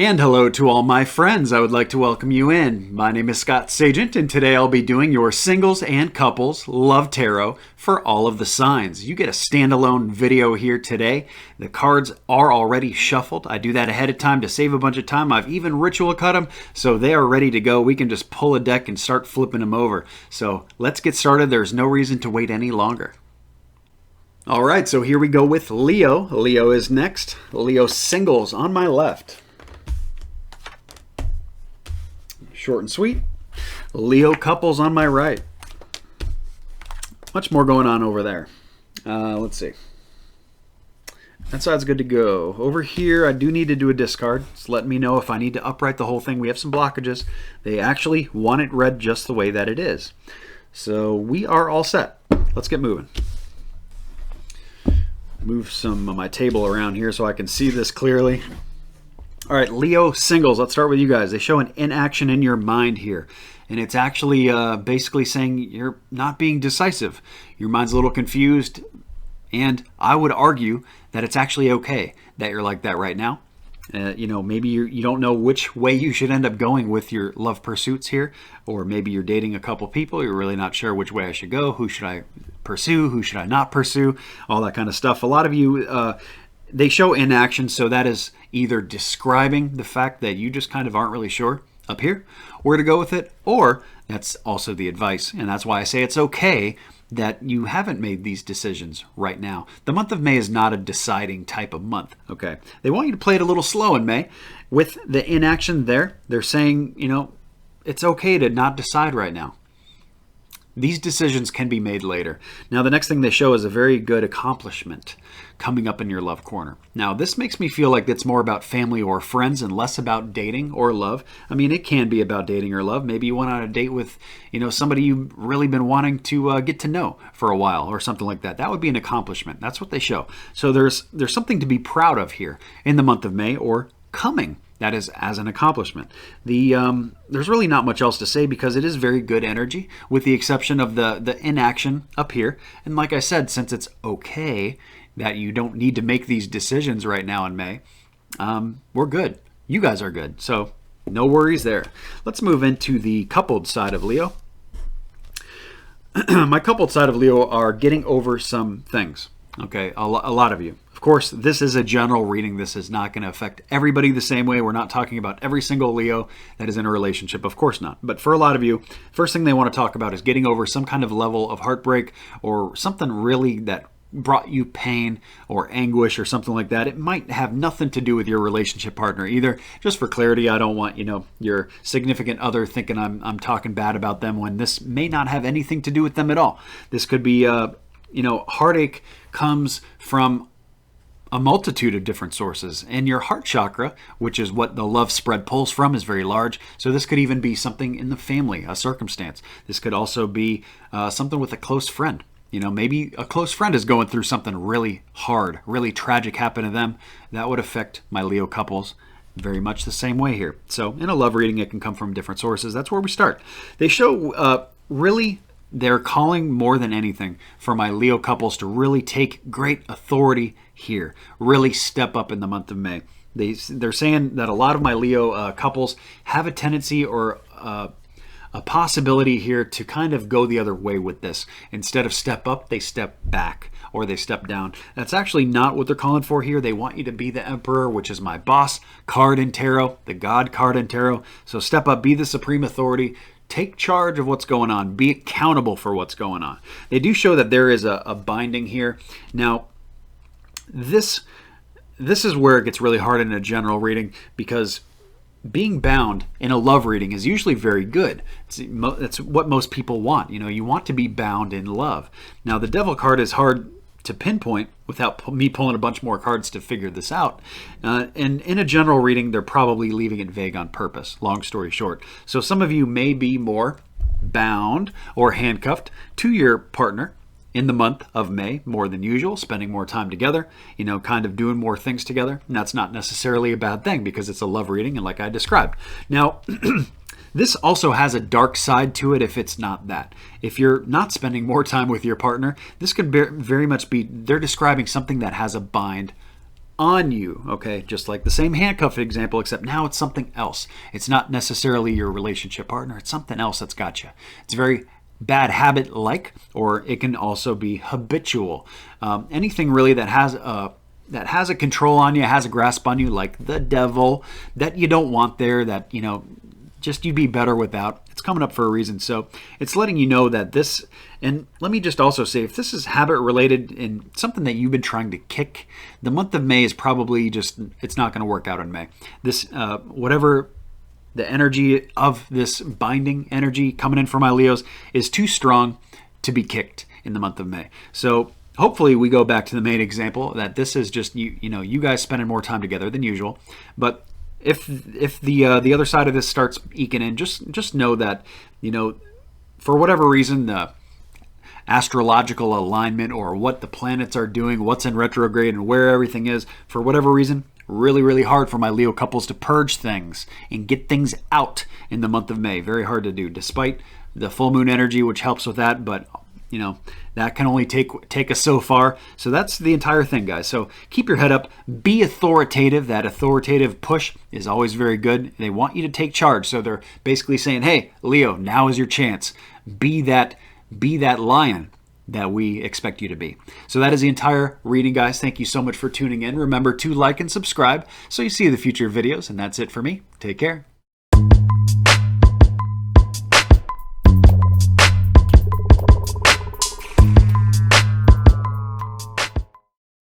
And hello to all my friends. I would like to welcome you in. My name is Scott Sagent, and today I'll be doing your singles and couples love tarot for all of the signs. You get a standalone video here today. The cards are already shuffled. I do that ahead of time to save a bunch of time. I've even ritual cut them, so they are ready to go. We can just pull a deck and start flipping them over. So let's get started. There's no reason to wait any longer. All right, so here we go with Leo. Leo is next. Leo singles on my left. Short and sweet. Leo couples on my right. Much more going on over there. Let's see. That side's good to go. Over here, I do need to do a discard. It's letting me know if I need to upright the whole thing. We have some blockages. They actually want it read just the way that it is. So we are all set. Let's get moving. Move some of my table around here so I can see this clearly. All right, Leo singles. Let's start with you guys. They show an inaction in your mind here. And it's actually basically saying you're not being decisive. Your mind's a little confused. And I would argue that it's actually okay that you're like that right now. Maybe you don't know which way you should end up going with your love pursuits here. Or maybe you're dating a couple people. You're really not sure which way I should go. Who should I pursue? Who should I not pursue? All that kind of stuff. A lot of you... they show inaction, so that is either describing the fact that you just kind of aren't really sure up here where to go with it, or that's also the advice. And that's why I say it's okay that you haven't made these decisions right now. The month of May is not a deciding type of month, okay? They want you to play it a little slow in May. With the inaction there, they're saying, it's okay to not decide right now. These decisions can be made later. Now, the next thing they show is a very good accomplishment coming up in your love corner. Now, this makes me feel like it's more about family or friends and less about dating or love. I mean, it can be about dating or love. Maybe you went on a date with, somebody you've really been wanting to get to know for a while or something like that. That would be an accomplishment. That's what they show. So there's something to be proud of here in the month of May or coming. That is as an accomplishment. There's really not much else to say because it is very good energy with the exception of the inaction up here. And like I said, since it's okay that you don't need to make these decisions right now in May, we're good. You guys are good. So no worries there. Let's move into the coupled side of Leo. My coupled side of Leo are getting over some things. Okay, a lot of you. Of course, this is a general reading. This is not going to affect everybody the same way. We're not talking about every single Leo that is in a relationship. Of course not. But for a lot of you, first thing they want to talk about is getting over some kind of level of heartbreak or something really that brought you pain or anguish or something like that. It might have nothing to do with your relationship partner either. Just for clarity, I don't want, your significant other thinking I'm talking bad about them when this may not have anything to do with them at all. This could be, heartache comes from a multitude of different sources. And your heart chakra, which is what the love spread pulls from, is very large. So this could even be something in the family, a circumstance. This could also be something with a close friend. Maybe a close friend is going through something really hard, really tragic happen to them. That would affect my Leo couples very much the same way here. So in a love reading, it can come from different sources. That's where we start. They show really... They're calling more than anything for my Leo couples to really take great authority here, really step up in the month of May. They're saying that a lot of my Leo couples have a tendency or a possibility here to kind of go the other way with this. Instead of step up, they step back or they step down. That's actually not what they're calling for here. They want you to be the Emperor, which is my boss card in tarot, the God card in tarot. So step up, be the supreme authority. Take charge of what's going on. Be accountable for what's going on. They do show that there is a binding here. Now, this is where it gets really hard in a general reading because being bound in a love reading is usually very good. It's what most people want. You want to be bound in love. Now, the Devil card is hard to pinpoint without me pulling a bunch more cards to figure this out. And in a general reading, they're probably leaving it vague on purpose, long story short. So some of you may be more bound or handcuffed to your partner in the month of May more than usual, spending more time together, kind of doing more things together. And that's not necessarily a bad thing because it's a love reading and like I described. Now, this also has a dark side to it if it's not that. If you're not spending more time with your partner, this could very much be, they're describing something that has a bind on you, okay? Just like the same handcuff example, except now it's something else. It's not necessarily your relationship partner. It's something else that's got you. It's very bad habit-like, or it can also be habitual. Anything really that has a control on you, has a grasp on you, like the devil, that you don't want there, that, you know, just you'd be better without. It's coming up for a reason. So it's letting you know that this, and let me just also say, if this is habit related and something that you've been trying to kick, the month of May is probably just, it's not going to work out in May. This, whatever the energy of this binding energy coming in for my Leos is too strong to be kicked in the month of May. So hopefully we go back to the main example, that this is just you guys spending more time together than usual. But if the other side of this starts eking in, just know that, you know, for whatever reason, the astrological alignment or what the planets are doing, what's in retrograde and where everything is, for whatever reason, really, really hard for my Leo couples to purge things and get things out in the month of May. Very hard to do, despite the full moon energy, which helps with that. But, you know, that can only take us so far. So that's the entire thing, guys. So keep your head up. Be authoritative. That authoritative push is always very good. They want you to take charge. So they're basically saying, hey, Leo, now is your chance. Be that lion that we expect you to be. So that is the entire reading, guys. Thank you so much for tuning in. Remember to like and subscribe so you see the future videos. And that's it for me. Take care.